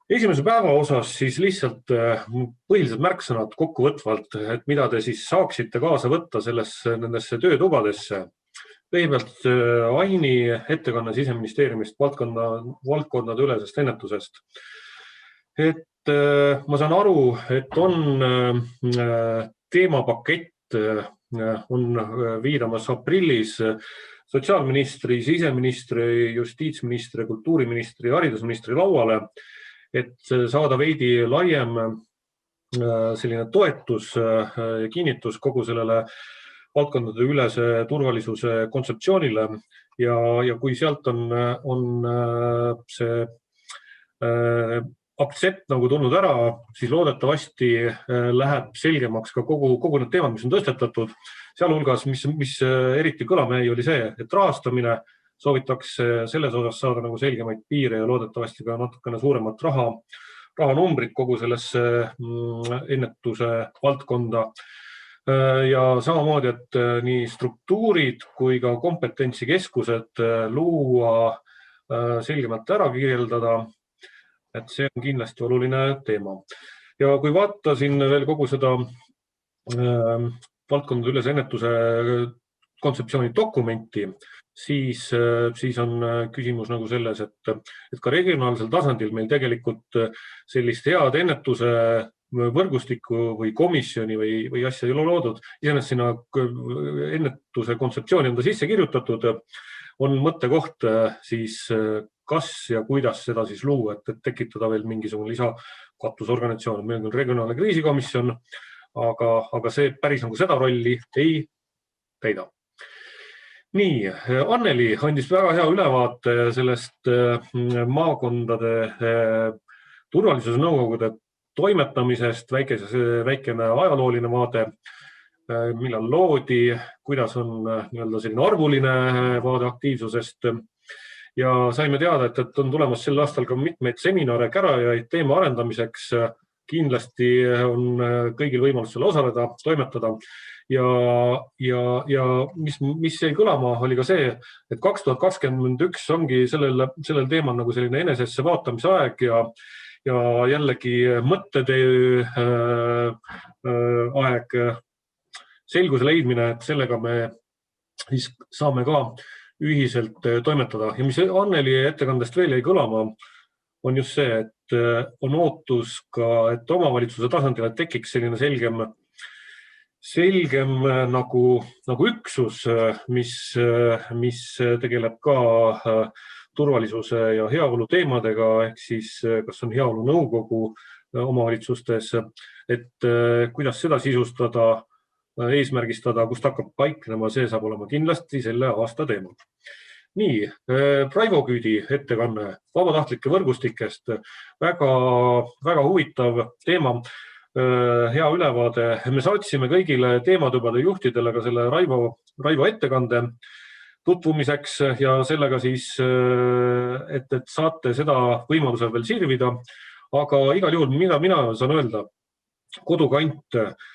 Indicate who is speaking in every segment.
Speaker 1: Esimese päeva osas siis lihtsalt põhilised märksõnad kokkuvõtvalt, et mida te siis saaksite kaasa võtta nendesse töötubadesse. Kõigepealt Aini ettekanne Siseministeeriumist valdkondade ülesest ennetusest. Et ma saan aru, et on teemapakett on viidamas aprillis sotsiaalministri, siseministri, justiitsministri, kultuuriministri, haridusministri lauale, et saada veidi laiem selline toetus ja kinnitus kogu sellele valdkondade ülese turvalisuse kontseptsioonile ja kui sealt on see aktsept nagu tulnud ära, siis loodetavasti läheb selgemaks ka kogu need teemad, mis on tõstetatud. Sealhulgas, mis eriti kõlama jäi, oli see, et rahastamine soovitakse selles osas saada nagu selgemaid piire ja loodetavasti ka natukene suuremat rahanumbrit kogu sellesse ennetuse valdkonda. Ja samamoodi, et nii struktuurid kui ka kompetentsikeskused luua selgemalt ära kirjeldada, et see on kindlasti oluline teema. Ja kui vaatasin veel kogu seda valdkondade ülese ennetuse kontseptsiooni dokumenti, siis on küsimus nagu selles, et ka regionaalsel tasandil meil tegelikult sellist head ennetuse võrgustikku või komisjoni või asja ei ole loodud. Iseenesest sinna ennetuse kontseptsiooni on ta sisse kirjutatud, on mõttekoht siis kas ja kuidas seda siis luua, et tekitada veel mingisugune lisakatusorganisatsioon. Meil on regionaalne kriisikomisjon, aga see päris nagu seda rolli ei täida. Nii, Anneli andis väga hea ülevaate sellest maakondade turvalisuse nõukogude toimetamisest, väikene ajalooline vaade, millal loodi, kuidas on selline arvuline vaade aktiivsusest ja saime teada, et on tulemas sel aastal ka mitmeid seminare kärajaid teema arendamiseks. Kindlasti on kõigil võimalus seal osaleda, toimetada ja mis jäi kõlama oli ka see, et 2021 ongi sellel teemal nagu selline enesesse vaatamise aeg ja jällegi mõttetöö aeg, selguse leidmine, et sellega me siis saame ka ühiselt toimetada. Ja mis Anneli ettekandest veel jäi kõlama, on just see, et on ootus ka, et omavalitsuse tasandil tekiks selline selgem nagu üksus, mis tegeleb ka turvalisuse ja heaolu teemadega, ehk siis kas on heaolu nõukogu omavalitsustes, et kuidas seda sisustada, eesmärgistada, kust hakkab paiknema, see saab olema kindlasti selle aasta teema. Nii, Raivo Küüdi ettekanne vabatahtlike võrgustikest, väga huvitav teema, hea ülevaade. Me saatsime kõigile teematubade juhtidele ka selle Raivo ettekande tutvumiseks ja sellega siis, et saate seda võimalusel veel sirvida, aga igal juhul mina saan öelda, Kodukant,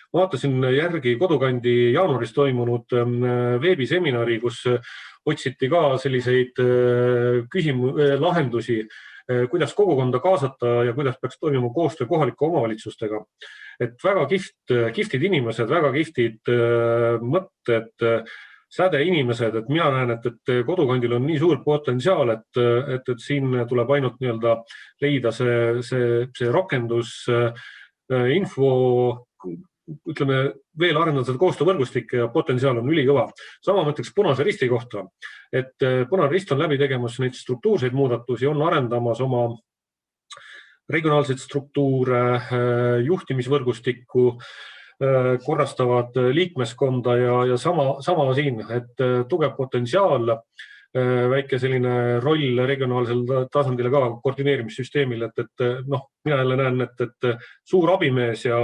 Speaker 1: vaatasin järgi Kodukandi jaanuaris toimunud veebiseminari, kus otsiti ka selliseid lahendusi, kuidas kogukonda kaasata ja kuidas peaks toimuma koostöö kohalike omavalitsustega. Et väga kihvtid inimesed, väga kihvtid mõtted, säde inimesed, et mina näen, et Kodukandil on nii suur potentsiaal, et siin tuleb ainult leida see rakendus, info, ütleme veel arendada seda koostöövõrgustik ja potentsiaal on ülikõva. Sama mõtleks Punase Risti kohta, et Punane Rist on läbi tegemas neid struktuurseid muudatusi, on arendamas oma regionaalseid struktuure, juhtimisvõrgustikku, korrastavad liikmeskonda ja sama siin, et tugev potentsiaal, väike selline roll regionaalsel tasandile ka koordineerimissüsteemil, et mina jälle näen, et suur abimees ja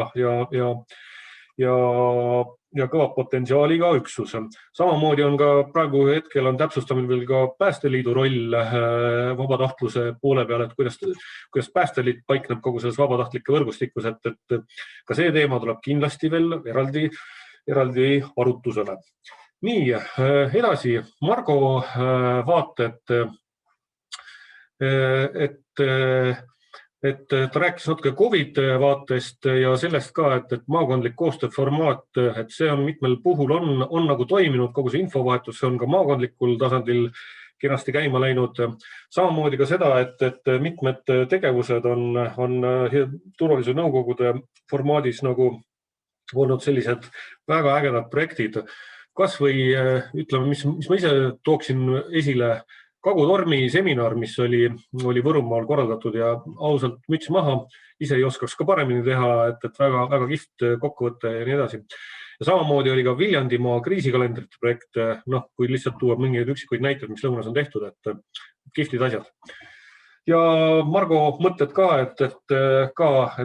Speaker 1: kõva potentsiaaliga üksus. Samamoodi on ka praegu hetkel on täpsustamine veel ka Päästeliidu roll vabatahtluse poole peal, et kuidas Päästeliit paikneb kogu selles vabatahtlike võrgustikus, et ka see teema tuleb kindlasti veel eraldi arutusele. Nii, edasi Margo vaated, et ta rääkis natuke COVID vaatest ja sellest ka, et maakondlik koostööformaat, et see on mitmel puhul on nagu toiminud, kogu see infovahetus on ka maakondlikul tasandil kenasti käima läinud. Samamoodi ka seda, et mitmed tegevused on turvalisuse nõukogude formaadis nagu olnud sellised väga ägedad projektid. Kas või ütleme, mis ma ise tooksin esile, Kagutormi seminar, mis oli Võrumaal korraldatud ja ausalt müts maha, ise ei oskaks ka paremini teha, et väga, väga kihvt kokkuvõte ja nii edasi. Ja samamoodi oli ka Viljandimaa kriisikalendrite projekt, kui lihtsalt tuua mingeid üksikuid näiteid, mis lõunas on tehtud, et kihvtid asjad. Ja Margo mõtted ka, et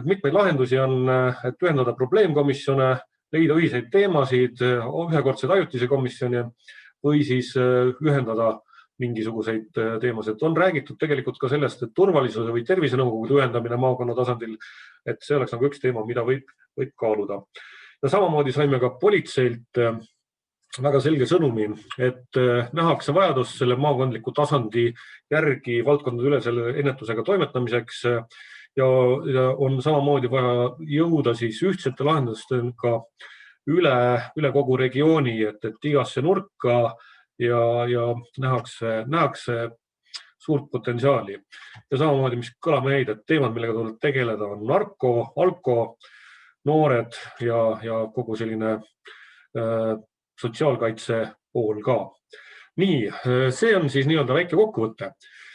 Speaker 1: mitmeid lahendusi on, et ühendada probleemkomisjone, leida ühiseid teemasid, ühekordseid ajutise komisjoni või siis ühendada mingisuguseid teemasid. On räägitud tegelikult ka sellest, et turvalisuse või tervisenõukogude ühendamine maakonna tasandil, et see oleks nagu üks teema, mida võib kaaluda. Ja samamoodi saime ka politseilt väga selge sõnumi, et nähakse vajadus selle maakondliku tasandi järgi valdkondade üle selle ennetusega toimetamiseks ja on samamoodi vaja jõuda siis ühtsete lahendustega üle kogu regiooni, et igasse nurka ja nähakse suurt potentsiaali. Ja samamoodi, mis kõlama jäid, et teemad, millega tuleb tegeleda, on narko, alko, noored ja kogu selline sotsiaalkaitse pool ka. Nii, see on siis nii-öelda väike kokkuvõte.